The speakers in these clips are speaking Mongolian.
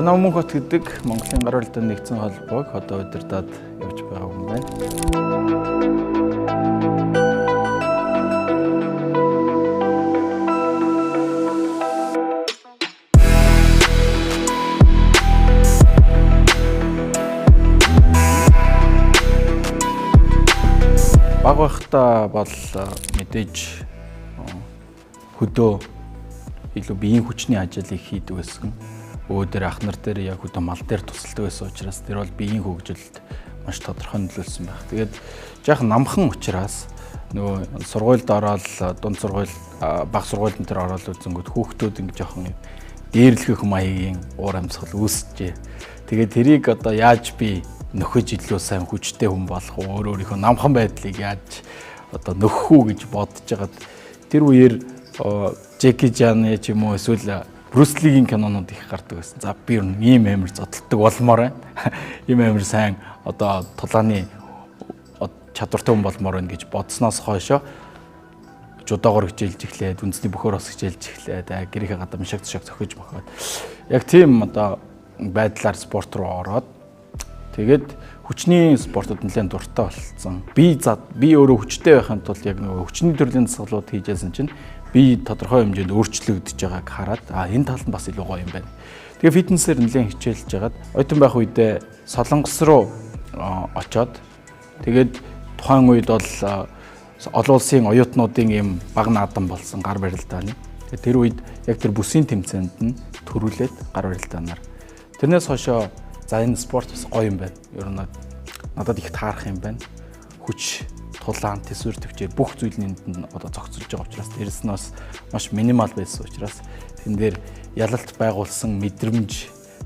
Наммухот гэдэг Монголын гар барилтын нэгдсэн холбоог одоо удирдаад явж байгаа юм байна. Баг байхдаа бол мэдээж хөдөө илүү биеийн хүчний ажлыг хийдэг байсан. Өөдөр ах нар дээр яг хөдөө мал дээр тусалдаг байсан учраас тэр бол биеийн хөгжилд маш тодорхой нөлөөлсөн байх. Тэгээд жаахан намхан учраас нөгөө сургуульд ороод дунд сургууль бага сургуулийн дээр ороод үзэнгүүт хүүхдүүд ингэ жоохон дээрлэх маягийн уур амьсгал үүсчээ. Тэгээд тэрийг одоо яаж би нөхөж илүү сайн хүчтэй хүн болох уу, өөрийнхөө намхан байдлыг яаж одоо нөхөх үү гэж бодож байгаад тэр үеэр Джеки Чаны ч юм уу эсвэл Брюс Лигийн кинонууд их гардаг байсан. За би ийм амар зодтолдог болмоор байна. Ийм амар сайн одоо тулааны чадвартай хүн болмоор байна гэж бодсноос хойшоо жудоогоор хичээлж эхлээд, үндэсний бөхөөс хичээлж эхлээд, гэрийнхээ гадаа мшаг зөхөж махаад. Яг тийм одоо байдлаар спорт руу ороод тэгээд хүчний спортод нэлээд дуртай болсон. Би өөрөө хүчтэй байхын тулд яг нөгөө хүчний төрлийн дасгалууд хийжсэн чинь би тодорхой хэмжээнд өөрчлөгдөж байгааг хараад энэ тал нь бас илүү гоё юм байна. Тэгээ фитнесээр нэлээд хичээлж жагаад оюутан байх үедээ Солонгос руу очоод тэгээд тухайн үед бол олон улсын оюутнуудын ийм баг наадам болсон гар барилдааны. Тэгээд тэр үед яг тэр бүсийн тэмцээнд нь төрүүлээд гар барилдаанаар. Тэрнээс хойшоо за энэ спорт бас гоё юм байна. Ер нь надад их таарах юм байна. Хүч тулаан төсвөр төвчээр бүх зүйл нь одоо зохицуулж байгаа учраас дээрэс нь бас маш минимал байсан учраас тэн дээр ялалт байгуулсан мэдрэмж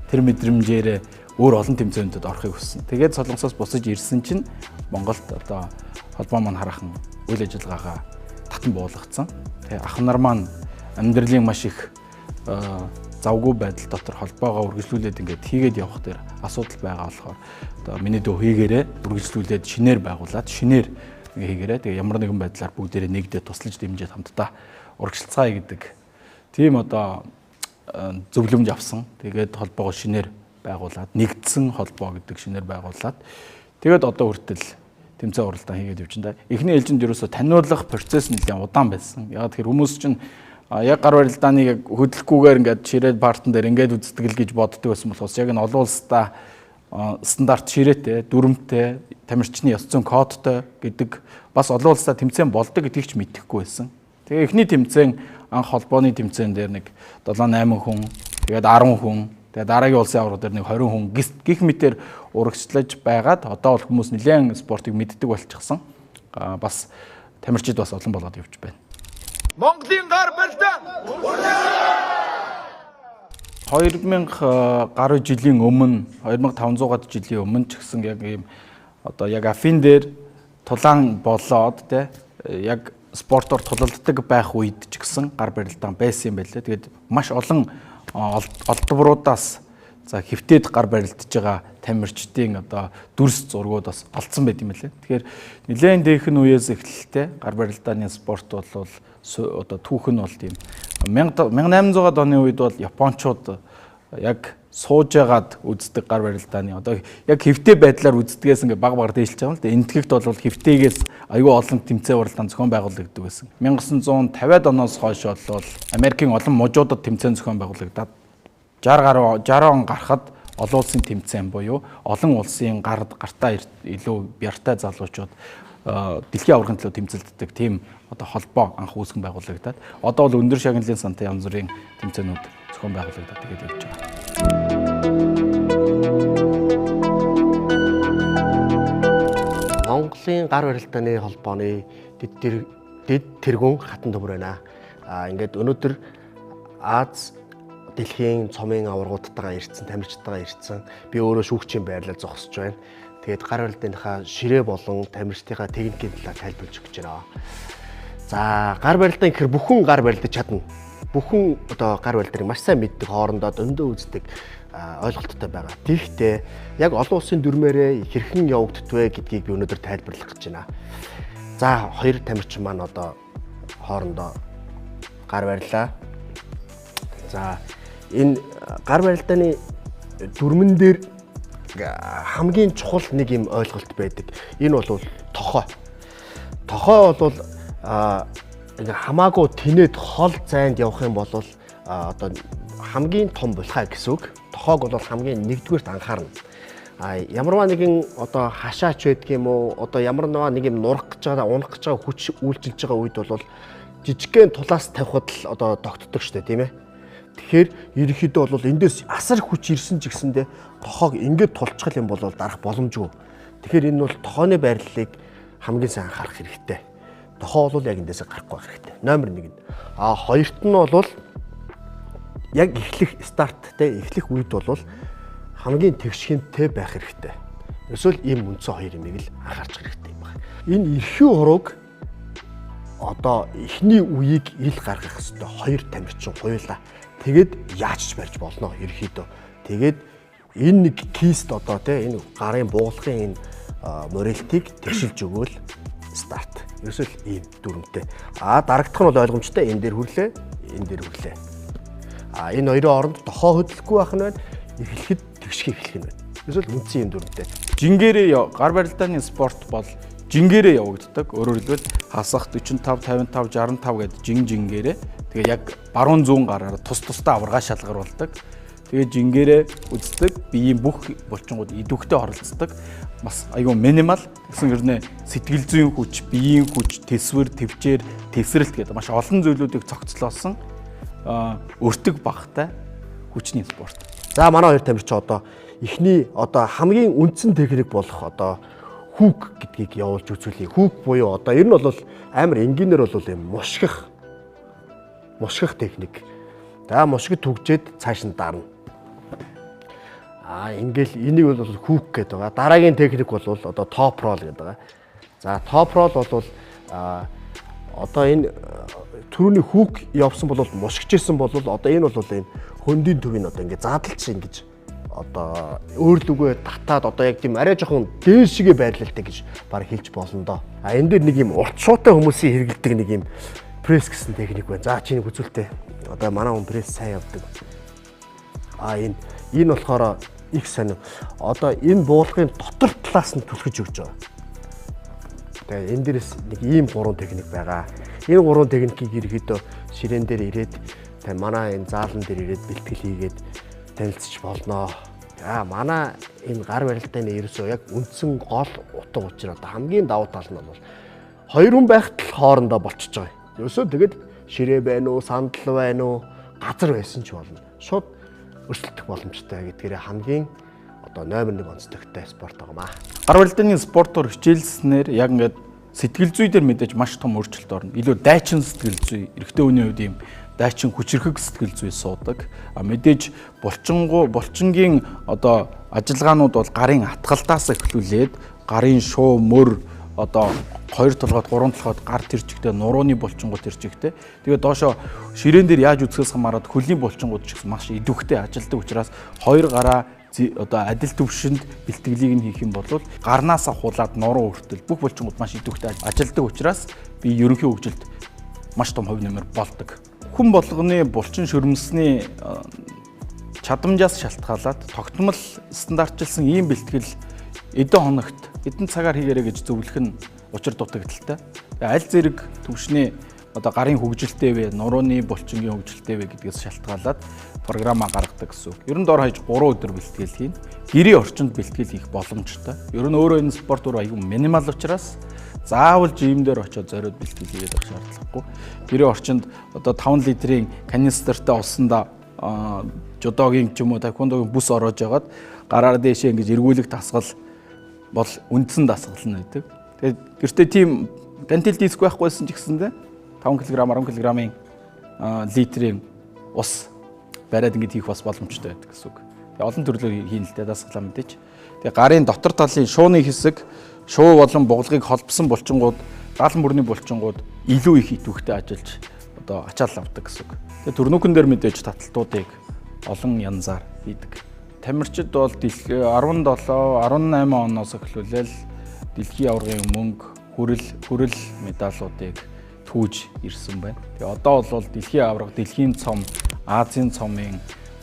тэр мэдрэмжээр өөр олон тэмцээнүүдэд орохыг хүссэн. Тэгээд Солонгосоос бусаж ирсэн чинь Монголд одоо холбоо маань хараахан үйл ажиллагаагаа татан буулгацсан. Тэгээд ах нар маань амьдралын маш их завгүй байдал дотор холбоогоо үргэлжлүүлээд ингээд хийгээд явах дээр асуудал байгаа болохоор одоо миний дөө хийгээрээ үргэлжлүүлээд шинээр байгуулад шинээр хийгээрээ тэгээ ямар нэгэн байдлаар бүгдээрээ нэгдээ туслаж дэмжиж хамтдаа урагшилцгаая гэдэг тийм одоо зөвлөмж авсан. Тэгээд холбоогоо шинээр байгуулад нэгдсэн холбоо гэдэг шинээр байгуулад тэгээд одоо хүртэл тэмцээн уралдаан хийгээд явж байна. Эхний ээлжинд ерөөсө таниулах процесс нэлээд удаан байсан. Яг тэр хүмүүс чинь яг гар барилдааныг хөдөлгөхгүйгээр ингээд ширээд партн дээр ингээд үздэг л гэж боддог байсан болохоос яг энэ олон улстай стандарт ширээтэй, дүрмтэй, тамирчны ёс зүйн кодтой гэдэг бас олон улстай тэмцээн болдог гэдгийг ч мэдэхгүй байсан. Тэгээ эхний тэмцээн анх холбооны тэмцээн дээр нэг 7-8 хүн, тэгээд 10 хүн, тэгээд дараагийн улсын аврал дээр нэг 20 хүн гих мэтээр урагшлаж байгаад одоо бол хүмүүс нэлээд спортыг мэддэг болчихсон. Бас тамирчид бас олон болоод явж байна. Монголын гар барилдаан 2000 гаруй жилийн өмнө 2500 жилийн өмнө ч гэсэн яг ийм одоо яг Афин дээр тулаан болоод те яг спортоор тулалддаг байх үед ч гэсэн гар барилдаан байсан юм байлээ. Тэгээд маш олон олдборуудаас за хэвтээд гар барилдаж байгаа тамирчдын одоо дүрс зургууд бас алдсан байт юм байлээ. Тэгэхээр нэлээд дээхэн үеэс эхэлтэй гар барилдааны спорт бол одоо түүх нь бол тийм 1800-аад оны үед бол японочууд яг сууж ягаад үздэг гар барилдааны одоо яг хэвтэй байдлаар үздэгээс ингээ баг дээшилж байгаа юм л да. Энэтхэгт бол хэвтэйгээс аюу олон тэмцээн уралдаан зохион байгуулагддаг байсан. 1950-ад оноос хойш бол Америкийн олон мужуудад тэмцээн зохион байгуулагдаад 60 он гарахад олон улсын тэмцээн буюу олон улсын гартаа илүү бяртай залуучууд дэлхийн аваргын төлөө тэмцэлддэг тийм одоо холбоо анх үүсгэн байгуулагдаад одоо бол өндөр шагналын сантай янз бүрийн тэмцээнүүд зохион байгуулагдаад тэгээд явж байгаа. Монголын гар барилтааны холбооны дэд тэргүүн хатан төмөр байна. Ингээд өнөөдөр Аз дэлхийн цомын аваргуудтайгаа ирсэн, тамирчдтайгаа ирсэн. Би өөрөө шүүгчийн байрлал зогсож байна. Тэгээд гар барилтынхаа ширээ болон тамирчдынхаа техникийн талаар тайлбарлаж өгч байна. За, гар барилтаа гэхээр бүхэн гар барилдаж чадна. Бүхэн одоо гар барилтыг маш сайн мэддэг, хоорондоо дөндөө үздэг ойлголттой байгаа. Тэгэхдээ яг олон улсын дүрмээрээ хэрхэн явагддвэ гэдгийг би өнөөдөр тайлбарлах гэж байна. За, хоёр тамирчин маань одоо хоорондоо гар барилаа. За, энэ гар барилтааны дүрмэн дээр хамгийн чухал нэг юм ойлголт байдаг. Энэ бол тохой. Тохой бол хамаагүй тэнэд хол зайд явах юм бол одоо хамгийн том булхаа гэсэн үг. Тохойг бол хамгийн нэгдүгээрт анхаарна. Ямарваа нэгэн одоо хашаач байдаг юм уу? Одоо ямарваа нэг юм нурах гэж байгаа, унах гэж байгаа хүч үйлчилж байгаа үед бол жижигхэн тулаас тавихад л одоо тогтдог шүү дээ, тийм ээ. Тэгэхээр ерөнхийдөө бол эндээс асар хүч ирсэн ч гэсэндээ тохойг ингээд тулчгал юм бол дарах боломжгүй. Тэгэхээр энэ бол тохойны байрлалыг хамгийн сайн анхаарах хэрэгтэй. Тохой бол яг эндээсээ гарахгүй байх хэрэгтэй. Номер 1 нь. Хоёрт нь бол яг эхлэх старттэй эхлэх үед бол хамгийн тэгшхэнтэй байх хэрэгтэй. Эсвэл ийм үндсэн хоёр юмыг л анхаарч хэрэгтэй юм байна. Энэ эрхүү урууг одоо эхний үеийг ил гаргах хэрэгтэй. Хоёр тамирчин хуйлаа. Тэгээд яаж ч барьж болно ерөөхдөө. Тэгээд энэ нэг кист одоо энэ гарын буулгын энэ морилтыг тэгшилж өгөөл старт. Ерөөсөл ийм дүрмтэй. Дарагдах нь бол ойлгомжтой. Энэ дээр хүрлээ, энэ дээр хүрлээ. Энэ хоёрын оронд тохоо хөдлөхгүй байх нь байна. Эхлэхэд тэгших эхлэх нь байна. Ерөөсөл үндсэн ийм дүрмтэй. Жингээрээ гар барилдааны спорт бол жингээрээ явагддаг. Өөрөөр хэлбэл хасах 45, 55, 65 гэдэг жингээрээ. Тэгээ яг баруун зүүн гараар тусдаа аварга шалгаруулдаг. Тэгээ жингээрээ үздэг. Биеийн бүх булчингууд идэвхтэй оролцдог. Бас айгүй минимал гэсэн хэрнээ сэтгэл зүйн хүч, биеийн хүч, тэсвэр, төвчээр, тесрэлт гэдэг маш олон зүйлүүдийг цогцлоосон өртөг багтай хүчний спорт. За, манай хоёр тамирчин одоо эхний одоо хамгийн үндсэн техник болох одоо хүүк гэдгийг явуулж үзүүлье. Хүүк буюу одоо ер нь бол амар энгийнээр бол юм мушгих техник. За, мушгид түгжээд цааш нь дарна. Ингээл энийг бол хүүк гэдэг байгаа. Дараагийн техник бол одоо топ рол гэдэг байгаа. За, топ рол бол одоо энэ түрүүний хүүк явсан бол мушгижсэн бол одоо энэ бол энэ хөндийн төвийг одоо ингээд задлж ингэж одоо өөрлөгөө татаад одоо яг тийм арай жоохон дээшгээ байрлалтай гэж баг хэлж болно доо. Энэ дээр нэг юм урт шуутай хүмүүсийн хэрэгэлдэг нэг юм пресс гэсэн техник байна. За, чиний үзүүлтэй. Одоо манай хүн пресс сайн явдаг. Энэ болохоор их сонир. Одоо энэ буулгын дотор талаас нь түлхэж өгч байгаа. Тэгээ энэ дээрээс нэг ийм гурван техник байгаа. Энэ гурван техникийг ерөөдөө ширээн дээр ирээд манай энэ заалан дээр ирээд бэлтгэл хийгээд танилцж болно. Манай энэ гар барилтааны ерөөсөө яг үндсэн гол утга учир одоо хамгийн давуу тал нь бол хоёр хүн байхад л хоорондоо болчихж байгаа. Ерөөсөө тэгээд ширээ байна уу, сандал байна уу, газар байсан ч болно. Шууд өрсөлдөх боломжтой гэдгээр хамгийн одоо номер 1 онцлогтой спорт байгаамаа. Гар барилдааны спортоор хичээлснээр яг ингээд сэтгэл зүй дээр мэдээж маш том өөрчлөлт орно. Илүү дайчин сэтгэл зүй, эрэгтэй хүний хувьд ийм дайчин хүчрхэг сэтгэл зүй суудаг. Мэдээж булчингийн одоо ажиллагаанууд бол гарын атгалдаас эхлүүлээд гарын шуу, мөр одоо 2 толгойд 3 толгойд гар тэрчигтэй нурууны булчингууд тэрчигтэй. Тэгээд доошо ширээн дээр яаж үзэхээс хамаарат хөлийн булчингууд ч гэсэн маш идэвхтэй ажилдаг учраас хоёр гараа одоо адил төвшөнд бэлтгэлийг нь хийх юм бол гарнаасаа хулаад нуруу хүртэл бүх булчингууд маш идэвхтэй ажилдаг учраас би ерөнхий хөгжилд маш том хувь нэмэр болдог. Хүн болгоны булчин шөрмөсний чадамжаас шалтгаалаад тогтмол стандартчилсан ийм бэлтгэл эдэн хоногт эдэн цагаар хийгээрэй гэж зөвлөх нь учир дутагдaltaй. Аль зэрэг төвшний одоо гарын хөгжилтэй вэ, нурууны булчингийн хөгжилтэй вэ гэдгээс шалтгаалаад програма гаргадаг гэсэн үг. Ер нь дор хаяж 3 өдөр бэлтгэл хийн. Гэрийн орчинд бэлтгэл хийх боломжтой. Ер нь өөрөө энэ спорт аягүй минимал учраас заавал жим дээр очиод зориод бэлтгэл хийгээд авах шаардлагагүй. Гэрээ орчинд одоо 5 литрийн канистертай усанда жудогийн ч юм уу тайквондогийн бүс ороож ягаад гараар дээшээ ингэж эргүүлэх дасгал бол үндсэн дасгал нь байдаг. Тэгээд гэртээ тийм гантил диск байхгүйсэн ч гэсэндээ 5 кг 10 кг-ийн литрийн ус бариад ингэж хийх бас боломжтой байдаг гэсэн үг. Тэгээд олон төрлөөр хийн л дээ дасгалаа мэдээч. Тэгээд гарын дотор талын шууны хэсэг шуу болон бугалгыг холбосон булчингууд гаалан бүрний булчингууд илүү их итвэхтэй ажиллаж одоо ачаал авдаг гэсэн үг. Тэгээд төрнүүхэн дээр мэдээж таталтуудыг олон янзаар хийдэг. Тамирчид бол 17 18 оноос эхлүүлэл дэлхийн аваргын мөнгө хүрэл медалуудыг түүж ирсэн байна. Тэгээ одоо бол дэлхийн аварга, дэлхийн цом, Азийн цомын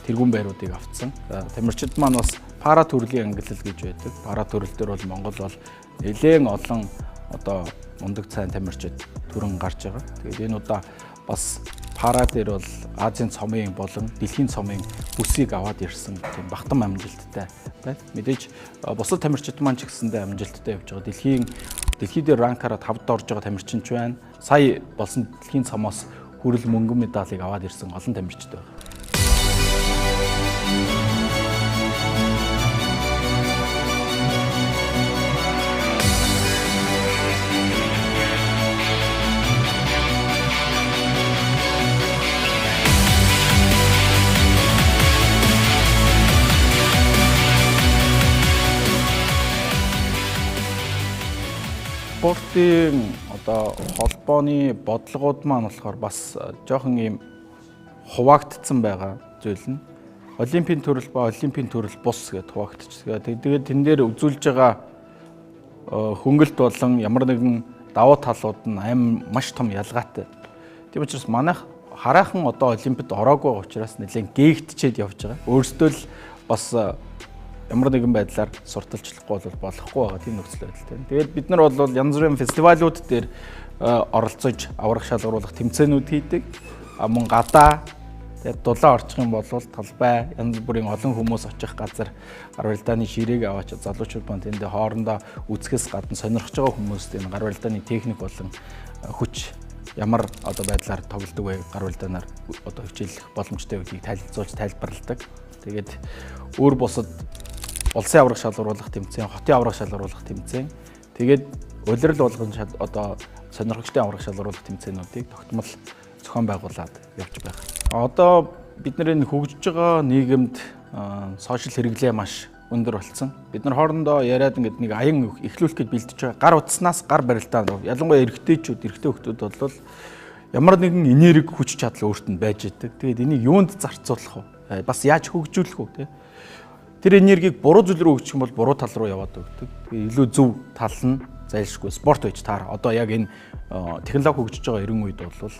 тэргуун байруудыг авцсан. Тамирчид маань бас пара төрлийн ангиллал гэж байдаг. Пара төрөл дээр бол Монгол бол нэлээд олон одоо мундаг цайн тамирчид төрөн гарч байгаа. Тэгээд энэ удаа бас пара дээр бол Азийн цомын болон дэлхийн цомын бүсийг аваад ирсэн тийм багтан амжилттай байна. Мэдээж бусад тамирчид маань ч гэсэндээ амжилттай явж байгаа. Дэлхий дээр ранкаараа 5-д орж байгаа тамирчин ч байна. Сая болсон дэлхийн цомоос хүрэл мөнгөн медалийг аваад ирсэн олон тамирчид байна. Спортын одоо холбооны бодлогууд маань болохоор бас жоохон ийм хуваагдсан байгаа зүйл нь Олимпийн төрөл ба Олимпийн төрөл бус гэдээ хуваагдчихсан. Тэгээд тэн дээр үзүүлж байгаа хөнгөлт болон ямар нэгэн давуу талууд нь маш том ялгаатай. Тийм учраас манайх хараахан одоо Олимпиад ороогүй учраас нэлээд гээгдчихэд явж байгаа. Өөрсдөө л бас ямар нэгэн байдлаар сурталчлахгүй болохгүй байгаа тийм нөхцөл байдалтай. Тэгээд бид нар бол янз бүрийн фестивалууд дээр оролцож аврах шалгаруулах тэмцээнүүд хийдэг. Мөн гадаа тэгээд дулаан орчих юм бол талбай янз бүрийн олон хүмүүс очих газар гар барилдааны ширээг аваач залуучууд маань тэндээ хоорондоо үзэхээс гадна сонирхож байгаа хүмүүст энэ гар барилдааны техник болон хүч ямар одоо байдлаар тоглодог вэ гар барилдаанаар одоо хичээлэх боломжтой гэдгийг танилцуулж тайлбарладаг. Тэгээд өөр бусад улсын аврах шалгаруулах тэмцээн, хотын аврах шалгаруулах тэмцээн, тэгээд улирал болгон одоо сонирхогчтой аврах шалгаруулах тэмцээнүүдийг тогтмол зохион байгуулад явж байгаа. Одоо бид нарын хөгжиж байгаа нийгэмд сошиал хэрэглээ маш өндөр болсон. Бид нар хоорондоо яриад ингээд нэг аян эхлүүлэхэд бэлдэж байгаа. Гар утаснаас гар барилдаа руу ялангуяа эрэгтэй хүмүүс бол ямар нэгэн энерги хүч чадал өөртөө байж идэг. Тэгээд энийг юунд зарцуулах вэ? Бас яаж хөгжүүлэх вэ, тэ? Тэр энергийг буруу зүйл рүү өгчих юм бол буруу тал руу яваад өгдөг. Тэгээ илүү зөв тал нь зайлшгүй спорт байж таараа. Одоо яг энэ технологи хөгжиж байгаа эрен үед бол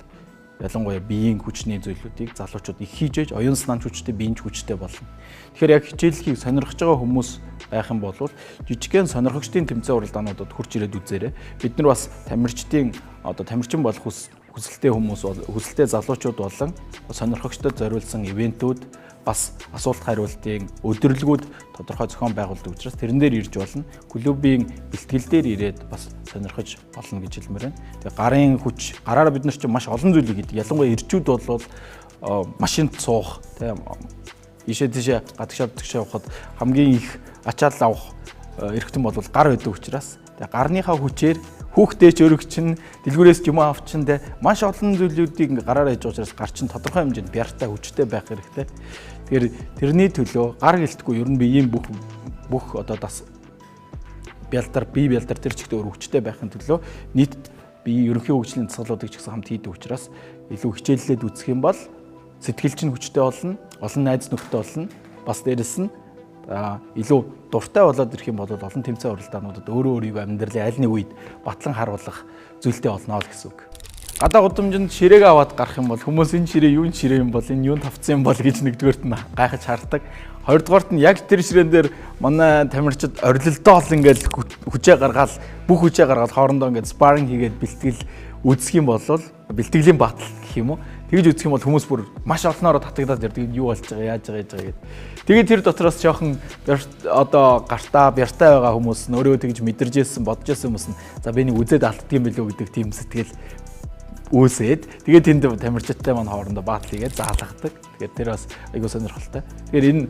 ялангуяа биеийн хүчний зүйлүүдийг залуучууд их хийж ээж оюун санааны хүчтэй биеийн хүчтэй болно. Тэгэхээр яг хичээллэхийг сонирхож байгаа хүмүүс байх юм бол жижигхэн сонирхогчдын тэмцээн уралдаануудад хурж ирээд үзээрэй. Бид нар бас тамирчдын одоо тамирчин болох хүсэлтэй хүмүүс хүсэлтэй залуучууд болон сонирхогчдод зориулсан ивентүүд бас асуулт хариултын өдөрлгүүд тодорхой зохион байгуулдаг учраас тэрэн дээр ирж болно. Клубийн бэлтгэл дээр ирээд бас сонирхож болно гэж хэлмээр байна. Тэгээ гарын хүч, гараараа бид нар чинь маш олон зүйлийг хийдэг. Ялангуяа ирчүүд бол машинд суух, тийм ийшээ тийшээ гадагшаад явахад хамгийн их ачаал авах эрхтэн бол гар байдаг учраас тэгээ гарныхаа хүчээр хүүхдээч өрөг чинь дэлгүүрээс юм авчин те маш олон зүйлүүдийг ингээ гараараа хийж байгаа учраас гар чинь тодорхой хэмжээнд бяртай хүчтэй байх хэрэгтэй. Тэгэхээр тэрний төлөө гар гэлтгүй ер нь биеийн бүх одоо бие бялдар тэр чигтээ өөр хүчтэй байхын төлөө нийт биеийн ерөнхий хөгжлийн дасгалуудыг ч гэсэн хамт хийдэг учраас илүү хичээллээд үзэх юм бол сэтгэл чинь хүчтэй болно, олон найз нөхдөд болно. Бас дээрэс нь илүү дуртай болоод ирэх юм бол олон тэмцээн уралдаануудад өөрийнхөө амьдралын аль нэг үед батлан харуулах зүйлтэй болно гэсэн үг. Гадаа гудамжинд ширээг аваад гарах юм бол хүмүүс энэ ширээ юун ширээ юм бол энэ юунд тавцсан юм бол гэж нэгдүгээрт нь гайхаж хардаг. Хоёрдугаарт нь яг тэр ширээн дээр манай тамирчид орилолтоо ол ингээл хүчээ гаргаад бүх хүчээ гаргаад хоорондоо ингээд спарринг хийгээд бэлтгэл үзэх юм бол бэлтгэлийн батал гэх юм уу. Тэгж үзэх юм бол хүмүүс бүр маш олноороо татагдаад ирдэг. Юу болж байгаа, яаж байгаа гэдэг. Тэгээд тэр дотроос жоохон одоо гартаа, бяртай байгаа хүмүүс нь өөрөө тэгж мэдэрж ирсэн, бодож ирсэн хүмүүс нь за би нэг үзээд алддаг юм билүү гэдэг тийм сэтгэл үүсээд тэгээд тэнд тамирчидтай маань хоорондоо баатал хийгээд заалгадаг. Тэгээд тэр бас айгүй сонирхолтой. Тэгэхээр энэ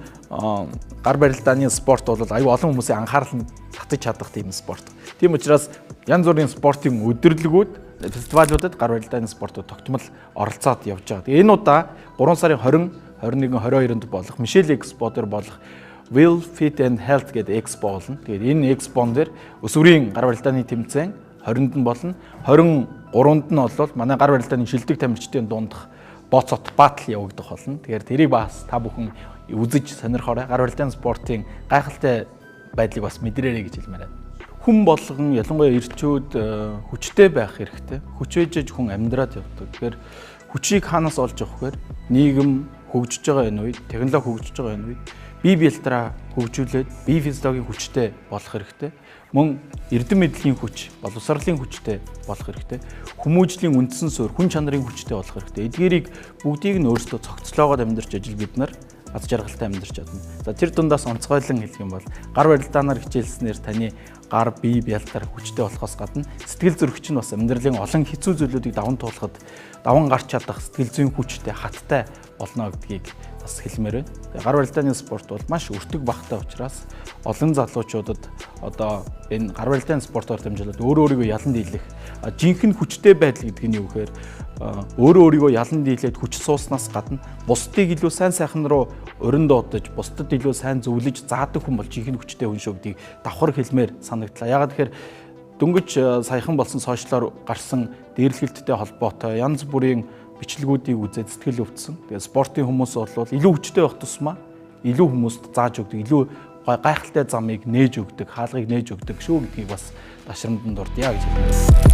гар барилдааны спорт бол айгүй олон хүмүүсийн анхаарал нь татаж чадах тийм спорт. Тийм учраас янз бүрийн спортын өдөрлөгүүд, фестивалуудад гар барилдааны спортууд тогтмол оролцоод явж байгаа. Тэгээд энэ удаа 3 сарын 20, 21, 22-нд болох Michelle Expo дээр болох Will Fit and Health гэдэг экспо болно. Тэгээд энэ экспон дээр өсвөрийн гар барилдааны тэмцээн 20-нд нь болно. 23-нд нь бол манай гар барилдааны шилдэг тамирчдын дундах боцот баатал явагдах болно. Тэгэхээр тэрийг бас та бүхэн үзэж сонирхоорой. Гар барилдааны спортын гайхалтай байдлыг бас мэдрээрэй гэж хэлмээр байна. Хүн болгон ялангуяа эрчүүд хүчтэй байх хэрэгтэй. Хүч ээжж хүн амьдраад явдаг. Тэгэхээр хүчийг хаанаас олж авах вэ? Нийгэм хөгжиж байгаа энэ үед, технологи хөгжиж байгаа энэ үед бие биелтраа хөгжүүлээд бие физиологийн хүчтэй болох хэрэгтэй. Мөн эрдэм мэдлэгийн хүч, боловсролын хүчтэй болох хэрэгтэй. Хүмүүжлийн үндсэн суурь, хүн чанарын хүчтэй болох хэрэгтэй. Эдгээрийг бүгдийг нь өөрсдөө цогцлоогоод амьдарч ажил бид нар аз жаргалтай амьдарч чадна. За тэр дундаас онцгойлон хэлэх юм бол гар барилдаанаар хичээлснээр таны гар бие биелтар хүчтэй болохоос гадна сэтгэл зүрхч нь бас амьдралын олон хэцүү зүйлүүдийг даван туулахад даван гарч чадах сэтгэл зүйн хүчтэй хаттай болно гэдгийг бас хэлмээр байна. Тэгээ гар барилдааны спорт бол маш өртөг багтай учраас олон залуучуудад одоо энэ гар барилдааны спортоор дамжуулаад өөрийгөө ялан дийлэх жинхэнэ хүчтэй байдал гэдэг нь юу гэхээр өөрийгөө ялан дийлээд хүч сууснаас гадна бусдыг илүү сайн сайхан руу урин дуудаж, бусдад илүү сайн зөвлөж заадаг хүн бол жинхэнэ хүчтэй хүн шүү гэдгийг давхар хэлмээр санагдлаа. Яагаад тэгэхээр дөнгөж саяхан болсон сошиалоор гарсан дээрлэхэлттэй холбоотой янз бүрийн бичлэгүүдийг үзээд сэтгэл өвдсөн. Тэгээ спортын хүмүүс бол илүү хүчтэй байх тусмаа илүү хүмүүст зааж өгдөг, илүү гайхалтай замыг нээж өгдөг, хаалгыг нээж өгдөг шүү гэдгийг бас ташрамданд дурдъя гэж хэлмээр.